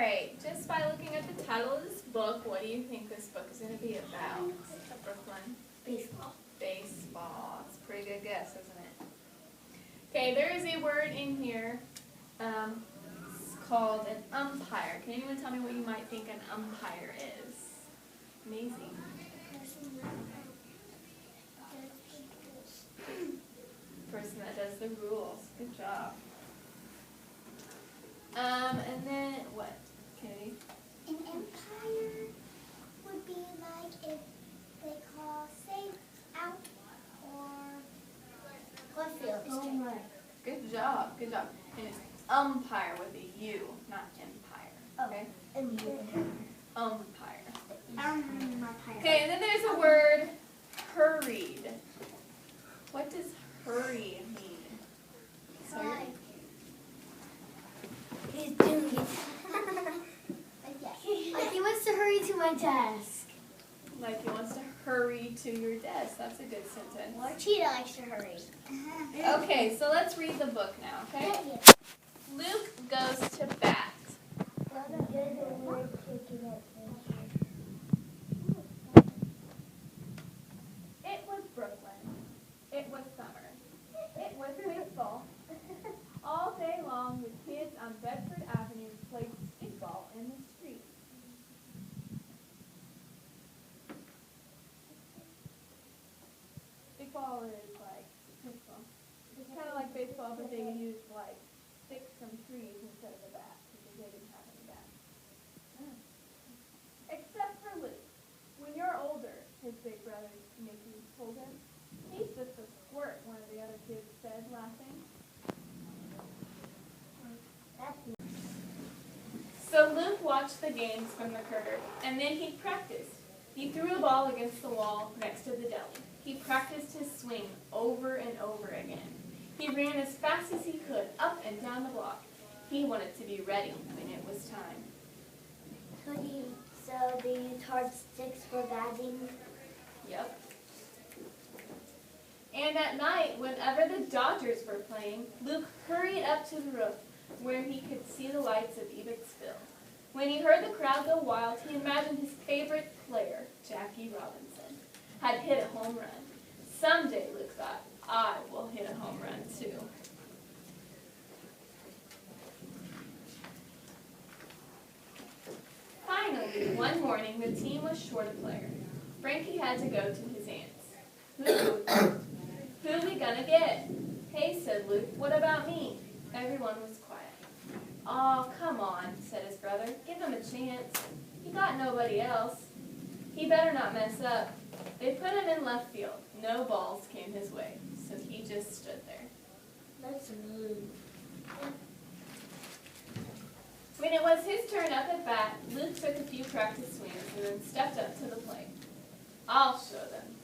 Alright, just by looking at the title of this book, what do you think this book is going to be about, Brooklyn? Baseball. Baseball. It's a pretty good guess, isn't it? Okay, there is a word in here called an umpire. Can anyone tell me what you might think an umpire is? Amazing. Person that does the rules. Good job. And then what, Kennedy? An umpire would be like if they call safe, out, or field. Oh, right. Good job, good job. And it's umpire with a U, not empire. Okay? Umpire. Okay, and then there's a word, hurried. What does hurry mean? Sawyer? He's doing it. Like he wants to hurry to my desk. Like he wants to hurry to your desk. That's a good sentence. Or Cheetah likes to hurry. Okay, so let's read the book now, okay? Luke goes to bat. It was Brooklyn. It was summer. It was baseball. All day long, the kids on Bedford Avenue played stickball in the street. Stickball is like baseball. It's kind of like baseball, but they used like sticks from trees instead of a bat because they didn't have any bats. Except for Luke. When you're older, his big brother Mickey told him, he's just a squirt, one of the other kids said, laughing. So Luke watched the games from the curb, and then he practiced. He threw a ball against the wall next to the deli. He practiced his swing over and over again. He ran as fast as he could, up and down the block. He wanted to be ready when it was time. So they use hard sticks for batting? Yep. And at night, whenever the Dodgers were playing, Luke hurried up to the roof where he could see the lights of Ebbetsville. When he heard the crowd go wild, he imagined his favorite player, Jackie Robinson, had hit a home run. Someday, Luke thought, I will hit a home run too. Finally, one morning, the team was short a player. Frankie had to go to his aunt's. Who we gonna get? Hey, said Luke, what about me? Everyone was quiet. Oh, come on, said his brother. Give him a chance. He got nobody else. He better not mess up. They put him in left field. No balls came his way, so he just stood there. That's mean. When it was his turn up at bat, Luke took a few practice swings and then stepped up to the plate. I'll show them,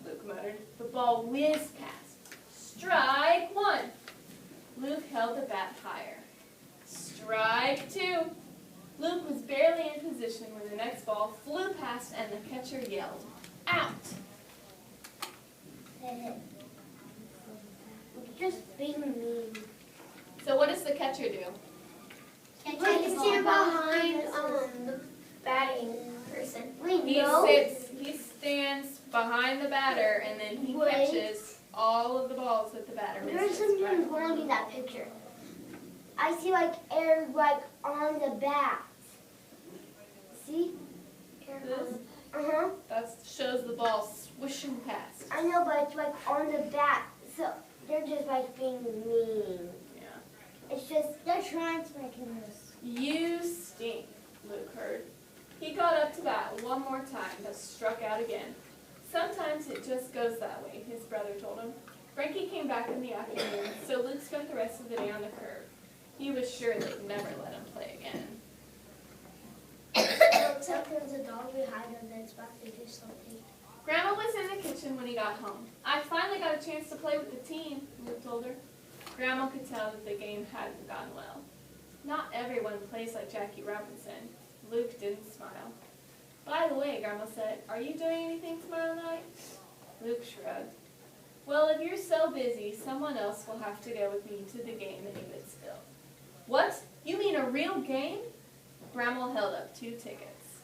Luke muttered. The ball whizzed past. Strike one. Luke held the bat higher. Strike two. Luke was barely in position when the next ball flew past and the catcher yelled, out. Just being mean. So what does the catcher do? Stand behind the batting person. He stands behind the batter and then he catches all of the balls that the batter misses. There's something important in that picture. I see like air like on the bat. See? This? That shows the ball swishing past. I know, but it's like on the bat. So they're just like being mean. Yeah. It's just they're trying to make him this. You stink, Luke heard. He got up to bat one more time, but struck out again. Sometimes it just goes that way, his brother told him. Frankie came back in the afternoon, so Luke spent the rest of the day on the curb. He was sure they'd never let him play again. Except there's a dog behind him that's about to do something. Grandma was in the kitchen when he got home. I finally got a chance to play with the team, Luke told her. Grandma could tell that the game hadn't gone well. Not everyone plays like Jackie Robinson. Luke didn't smile. By the way, Grandma said, are you doing anything tomorrow night? Luke shrugged. Well, if you're so busy, someone else will have to go with me to the game in Ebbetsville. What? You mean a real game? Grandma held up 2 tickets.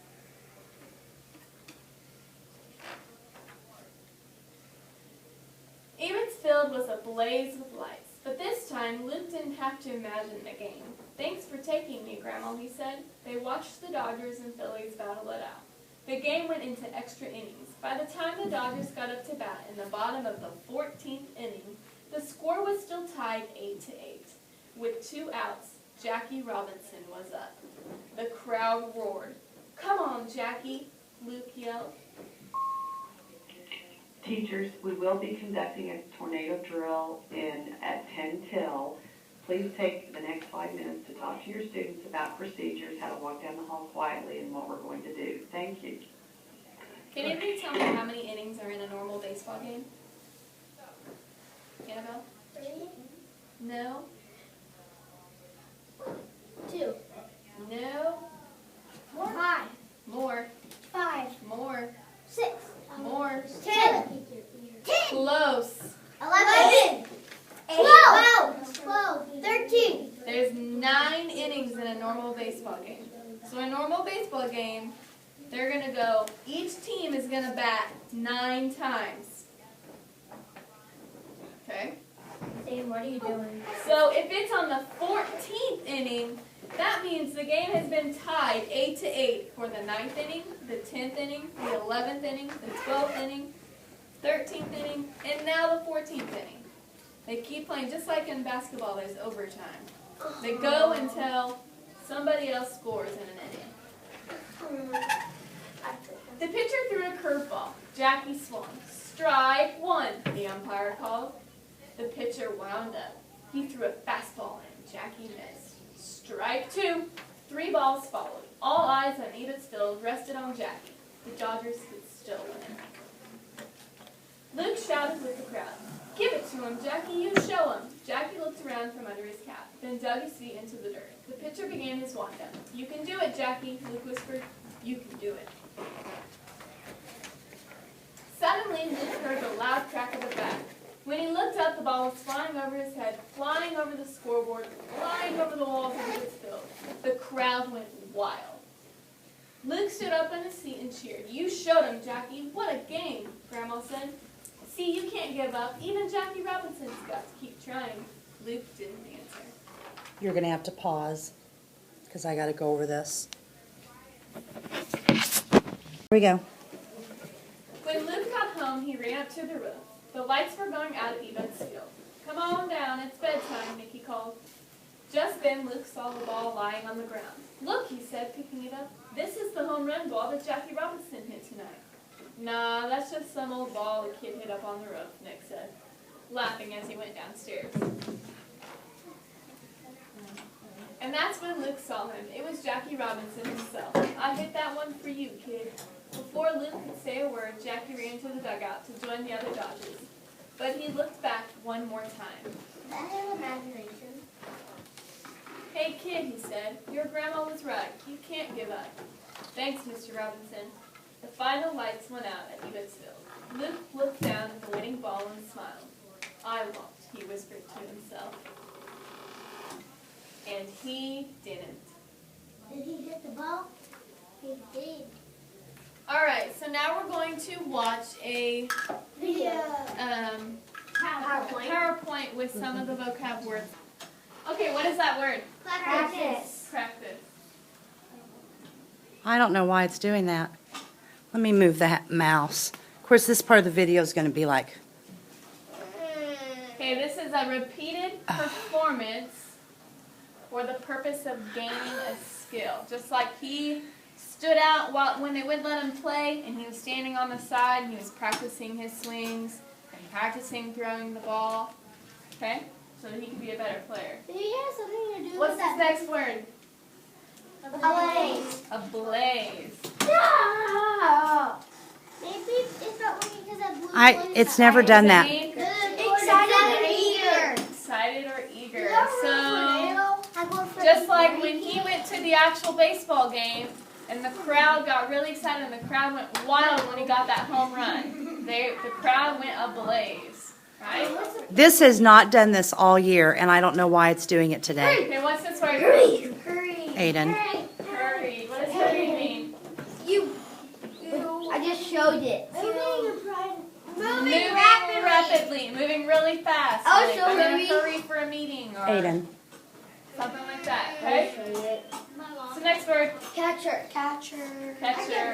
Evansfield was ablaze with lights, but this time Luke didn't have to imagine the game. "Thanks for taking me, Grandma," he said. They watched the Dodgers and Phillies battle it out. The game went into extra innings. By the time the Dodgers got up to bat in the bottom of the 14th inning, the score was still tied 8-8. With 2 outs, Jackie Robinson was up. The crowd roared. "Come on, Jackie," Luke yelled. Teachers, we will be conducting a tornado drill at 10 till. Please take the next 5 minutes to talk to your students about procedures, how to walk down the hall quietly, and what we're going to do. Thank you. Can anybody tell me how many innings are in a normal baseball game? Annabelle? 3, No? 2, No? 5, More? 5, More? 6, More? 10, 10, Close. 11, 12, 13. There's 9 innings in a normal baseball game. So in a normal baseball game, they're going to go, each team is going to bat 9 times. Okay? Sam, what are you doing? So if it's on the 14th inning, that means the game has been tied 8-8 for the 9th inning, the 10th inning, the 11th inning, the 12th inning, 13th inning, and now the 14th inning. They keep playing, just like in basketball, there's overtime. They go until somebody else scores in an inning. The pitcher threw a curveball. Jackie swung. "Strike 1," the umpire called. The pitcher wound up. He threw a fastball and Jackie missed. "Strike 2. 3 balls followed. All eyes on Evansfield rested on Jackie. The Dodgers stood still winning. Luke shouted with the crowd, "Give it to him, Jackie, you show him." Jackie looked around from under his cap, then dug his feet into the dirt. The pitcher began his wind-up. "You can do it, Jackie," Luke whispered. "You can do it." Suddenly, Luke heard the loud crack of a bat. When he looked up, the ball was flying over his head, flying over the scoreboard, flying over the walls of Evansfield. The crowd went wild. Luke stood up in his seat and cheered. "You showed him, Jackie. What a game," Grandma said. "See, you can't give up. Even Jackie Robinson's got to keep trying." Luke didn't answer. You're going to have to pause because I got to go over this. Here we go. When Luke got home, he ran up to the roof. The lights were going out at Evansfield. "Come on down, it's bedtime," Mickey called. Just then, Luke saw the ball lying on the ground. "Look," he said, picking it up. "This is the home run ball that Jackie Robinson hit tonight." "Nah, that's just some old ball the kid hit up on the roof," Nick said, laughing as he went downstairs. And that's when Luke saw him. It was Jackie Robinson himself. "I hit that one for you, kid." Before Luke could say a word, Jackie ran to the dugout to join the other Dodgers. But he looked back one more time. Is that an imagination? "Hey, kid," he said, "your grandma was right. You can't give up." "Thanks, Mr. Robinson." The final lights went out at Evansfield. Luke looked down at the winning ball and smiled. "I won't," he whispered to himself. And he didn't. Did he hit the ball? He did. All right, so now we're going to watch a Video. PowerPoint with some of the vocab words. Okay, what is that word? Practice. Practice. I don't know why it's doing that. Let me move that mouse. Of course, this part of the video is going to be like, Okay, this is a repeated performance for the purpose of gaining a skill. Just like he stood out when they would let him play, and he was standing on the side, and he was practicing his swings and practicing throwing the ball. Okay, so that he could be a better player. Do you have something to do What's with this that? next word? Ablaze. Ablaze. No. Maybe it's not working because that blue it's never done that. Excited or eager. Excited or eager. So, So, just like when he went to the actual baseball game, and the crowd got really excited, and the crowd went wild when he got that home run. The crowd went ablaze, right? This has not done this all year, and I don't know why it's doing it today. Okay, what's this word? Hurry. Aiden. Hurry. Hurry. showed it. Moving rapidly, moving really fast. Oh, Like, so I'm gonna hurry. hurry for a meeting or Aiden. something like that. Okay. So next word, Catcher. catcher.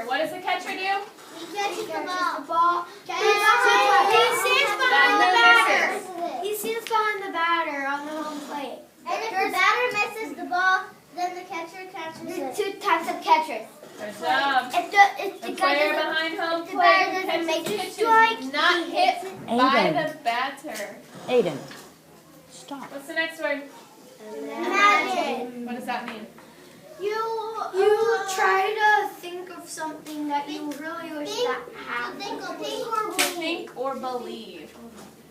What does the catcher do? He catches the ball. He stands behind the batter. He stands behind the batter on the home plate. And if the batter misses the ball, then the catcher catches it. There's two types of catchers. Good job. If The the player guy behind home if the batter plate doesn't make catches a pitches strike, not he hit hits it. by Aiden. the batter. Aiden. Stop. What's the next word? Imagine. What does that mean? You try to think of something that you really wish that happened. To think or believe.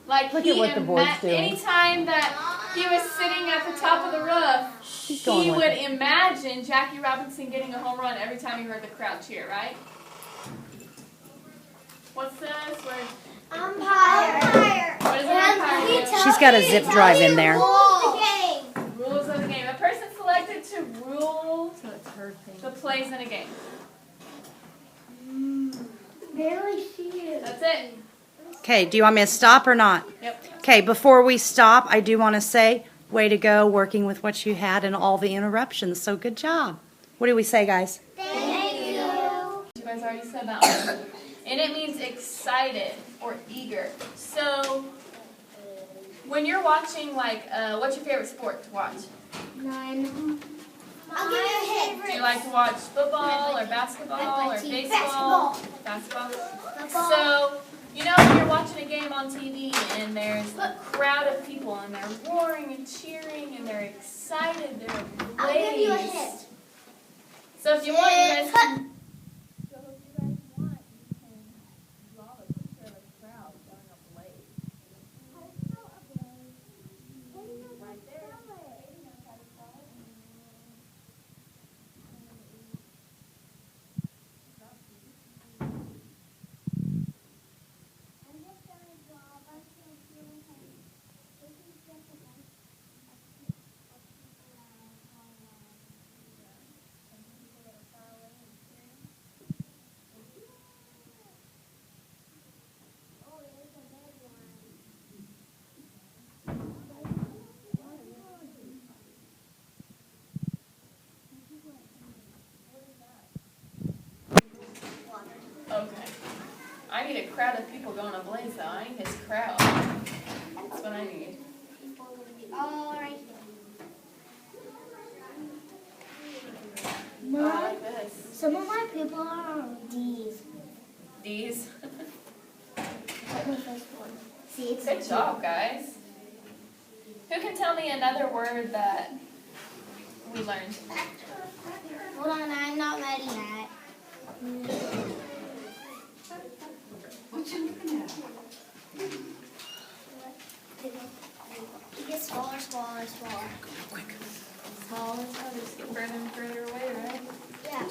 Like Look he at what the board's doing. anytime that he was sitting at the top of the roof, She's going he with would it. imagine Jackie Robinson getting a home run every time he heard the crowd cheer, right? What's this word? Umpire. What does an umpire do? She's got a zip drive in there. Rules of the game. A person selected to rule the plays in a game. Barely see it. That's it. Okay, do you want me to stop or not? Yep. Okay, before we stop, I do want to say, way to go working with what you had and all the interruptions. So good job. What do we say, guys? Thank you. You guys already said that one. And it means excited or eager. So when you're watching, like, what's your favorite sport to watch? Nine. I'll give you a hint. Do you like to watch football or basketball or baseball? Basketball. So, you know when you're watching a game on TV and there's a crowd of people and they're roaring and cheering and they're excited, they're ablaze. I'll give you a hint. So if you want, you guys can. So if you guys want, you can draw a picture of a crowd going ablaze. Right there. Okay. I need a crowd of people going ablaze though. I need his crowd. That's what I need. All right. Oh, I like this. Some of my people are on D's. These. Like my first one. See, it's Good job, guys. Who can tell me another word that we learned? Hold on, I'm not ready yet. What you looking at? It gets smaller, smaller, smaller. Smaller, just get further and further away, right? Yeah.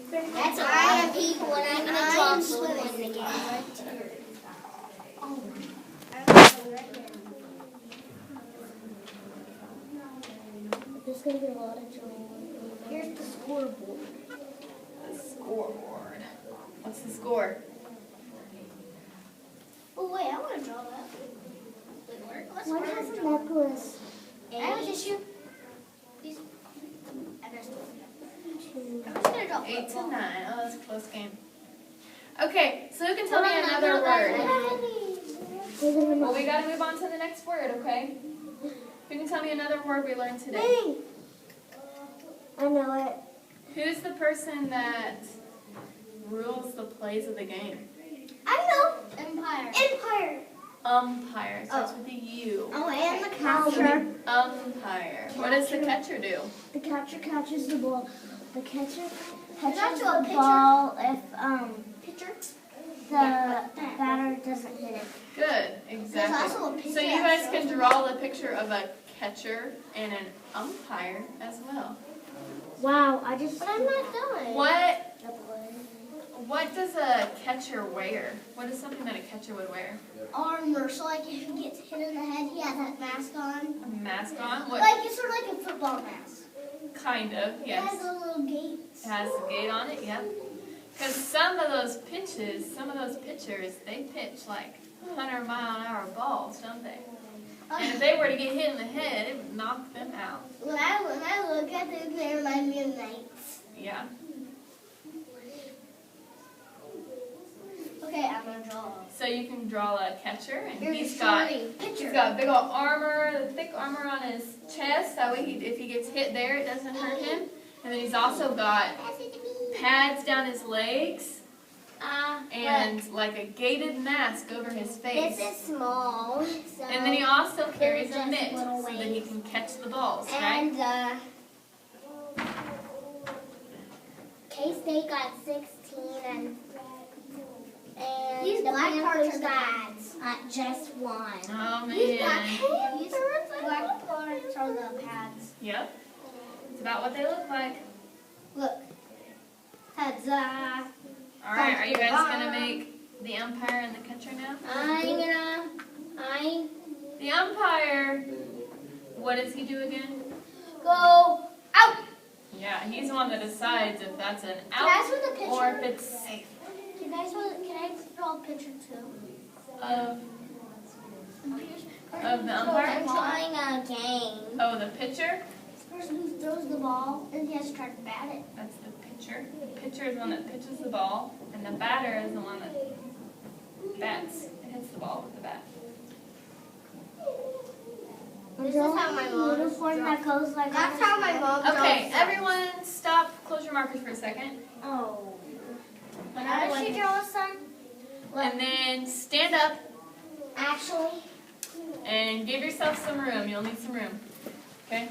That's a lot of people, and I'm swimming in the game right here. Oh. There's going to be a lot of trouble. Here's the scoreboard. The scoreboard. What's the score? Oh, wait, I want to draw that. One has a necklace. I have a tissue. These. And there's two. I'm just going to draw 8 to 9. Oh, that's a close game. Okay, so who can tell me another word? Well, we gotta move on to the next word, okay? Who can tell me another word we learned today? Me. I know it. Who's the person that rules the plays of the game? I know. Empire. Empire. Umpire. Starts with the U. Oh, and the catcher. Umpire. What does the catcher do? The catcher catches the ball. The catcher catches also a the pitcher. ball if Pitcher? the batter doesn't hit it. Good, exactly. also a pitcher So you guys can draw the picture of a catcher and an umpire as well. Wow, I just. But I'm not done. What does a catcher wear? What is something that a catcher would wear? Armor, so like if he gets hit in the head, he has that mask on. A mask on? What Like it's sort of like a football mask. kind of? It Yes. has a little gates. It has a gate on it. Yep. Because some of those pitchers, they pitch like 100-mile-an-hour balls, don't they? And if they were to get hit in the head, it would knock them out. When I look at this, they remind me of Knights. Yeah. Okay, I'm gonna draw. So you can draw a catcher, and Here's he's a got shorty. Picture. big old armor, the thick armor on his chest. That way, if he gets hit there, it doesn't hurt him. And then he's also got pads down his legs and like a gated mask over his face. This is small. So And then he also carries a just mitt little so that he wings. can catch the balls, right? And K-State got 16 and These the black Panthers parts are got just 1. Oh These man. black parts are the pads. Yep. It's about what they look like. Look. Huzzah. All right, are you guys gonna make the umpire and the catcher now? The umpire. What does he do again? Go out. Yeah, he's the one that decides if that's an Can I out show the picture? or if it's safe. Can I draw a picture too? Of the I'm umpire? drawing a game. Oh, the pitcher? This person who throws the ball and he has to try to bat it. That's the pitcher. The pitcher is the one that pitches the ball, and the batter is the one that bats and hits the ball with the bat. This is how my mom uniform that goes like. That's how my mom. Okay, everyone stop. Close your markers for a second. Oh. How does she draw, son? And then stand up Actually. and give yourself some room. You'll need some room. Okay?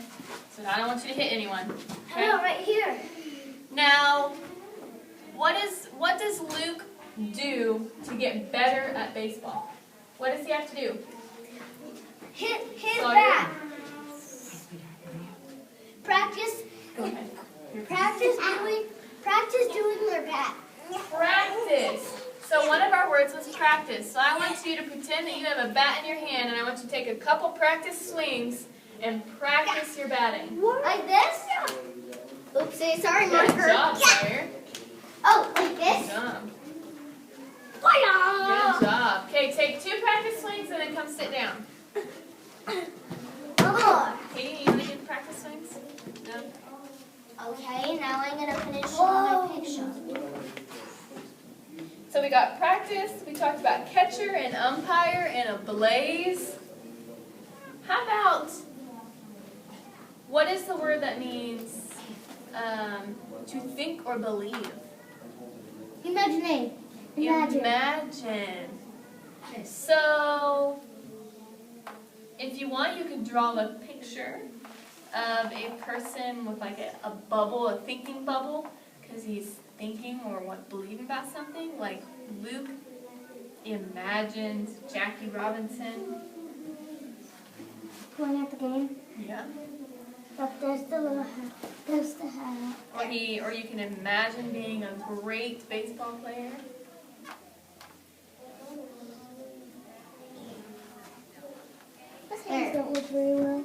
So I don't want you to hit anyone. Okay? No, right here. Now, what does Luke do to get better at baseball? What does he have to do? Hit So bat. Practice. Go ahead. Practice doing their bat. Practice. So one of our words was practice. So I want you to pretend that you have a bat in your hand, and I want you to take a couple practice swings and practice your batting. Like this? Oopsie, sorry, Good marker. job, Sawyer. Oh, like Good this? job. Fire! Good job. Okay, take 2 practice swings and then come sit down. Oh. Katie, you want to do practice swings? No? Okay, now I'm gonna finish my picture. So we got practice, we talked about catcher and umpire and a blaze. How about, what is the word that means to think or believe? Imagine. Imagine. So, if you want, you could draw a picture of a person with like a bubble, a thinking bubble, because he's thinking or believing about something. Like Luke imagined Jackie Robinson. Going at the game. Yeah. But there's the hat. Or you can imagine being a great baseball player. Those hands don't look very well.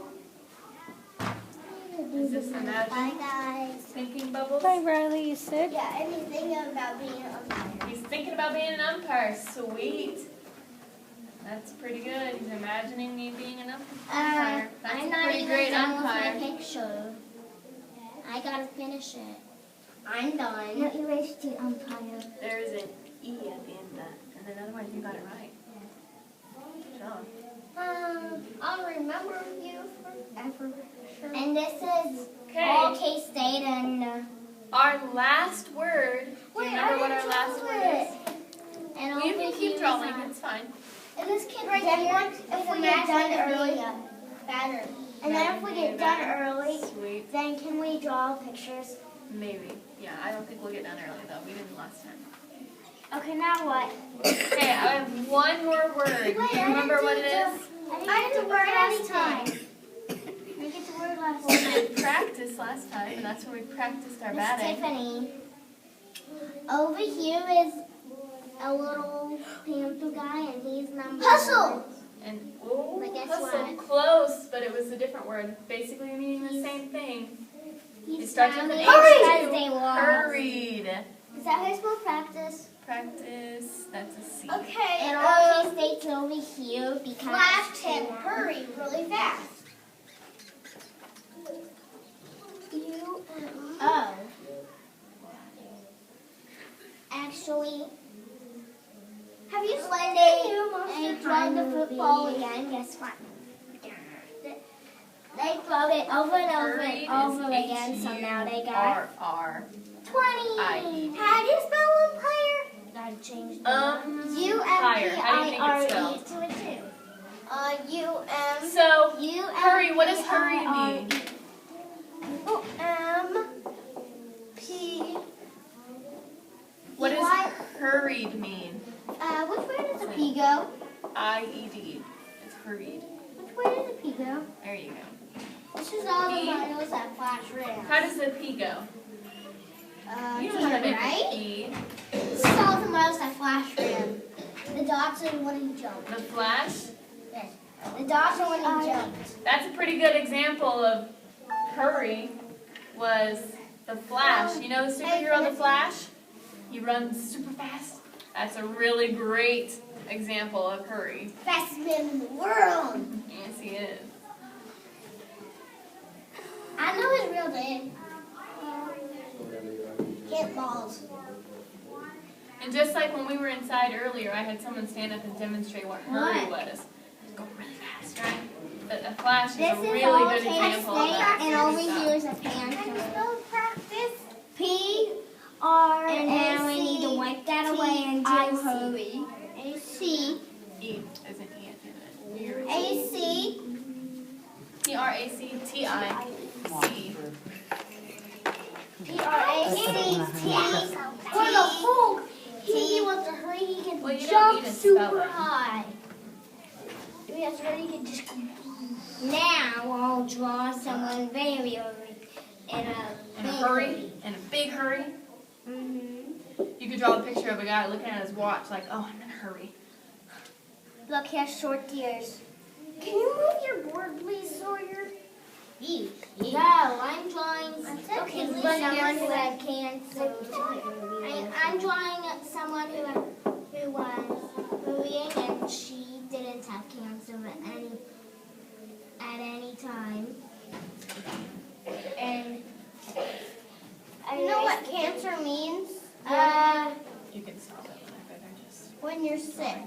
Is this Bye, imagine guys. thinking bubbles? Bye, Riley. You sick? Yeah, anything about being an umpire. He's thinking about being an umpire. Sweet. That's pretty good. He's imagining me being an umpire. That's I'm a not pretty even great done umpire. with my picture. I gotta finish it. I'm done. No, erase the umpire. There is an E at the end of that. And then otherwise you got it right. Good job. I'll remember you forever. And this is Okay. all K-State and... Our last word. Do you remember what our last word is? And Well, you can keep drawing. It's fine. And this kid right here, if we get done early, better. And then if we get done early, Sweet. then can we draw pictures? Maybe. Yeah, I don't think we'll get done early though. We didn't last time. Okay, now what? Okay, I have one more word. Do you remember what it is? I didn't get the word last time. I didn't get the word last Well, time. we practiced last time, and that's where we practiced our Miss batting. Tiffany. Over here is a little panther guy, and he's number Hustle! And But guess hustle, what? close, but it was a different word. Basically meaning the same thing. He's It starts with an frowning H because too. they lost. Hurried. Is that how you spell practice? Practice, that's a C. Okay. And all K State's over here because. Flash 10. Hurry, really fast. Oh. Actually, Have you when seen they throw the football again, guess what? They throw it over and over Hurried and over is again, so now they got H-U-R-R. 20. How do you spell umpire? I changed Higher. How do you think it's spelled? to it too. U-M. So, U-M-P-I-R-E. hurry, what does hurry mean? U-M-P. What does hurried mean? Which way does the P go? I-E-D. It's hurried. Which way does the P go? There you go. This is all the P. vinyls that flash red. How does the P go? You To don't know how to the make right? a P. This is all the vinyls that flash red. The dots are when you jump. The flash? Yes. The dots are when you jump. That's a pretty good example of hurry was the Flash. You know the superhero The Flash? He runs super fast. That's a really great example of hurry. Fastest man in the world. Yes, he is. I know his real name. Get balls. And just like when we were inside earlier, I had someone stand up and demonstrate what hurry was. Go really fast, right? But the Flash is This a is really all good K example of State, that. and over stuff. here is a panther. Spell practice. P-R, and now we need to wipe that away and do hurry. A-C. E isn't E at the end. A-C. P-R-A-C-T-I-C. P-R-A-C-T. For the Hulk, he wants to hurry. He can Well, you don't jump need to spell super it. high. If he has to hurry, he can just. Now I'll draw someone very early in a In a big hurry, in a big hurry. You could draw a picture of a guy looking at his watch like, oh, I'm in a hurry. Look, he has short ears. Can you move your board, please, Sawyer? No, I'm drawing Okay, someone who had cancer. I'm drawing someone who was hurrying and she didn't have cancer at any time. And You know what cancer means? You can stop it whenever they're just. When you're sick.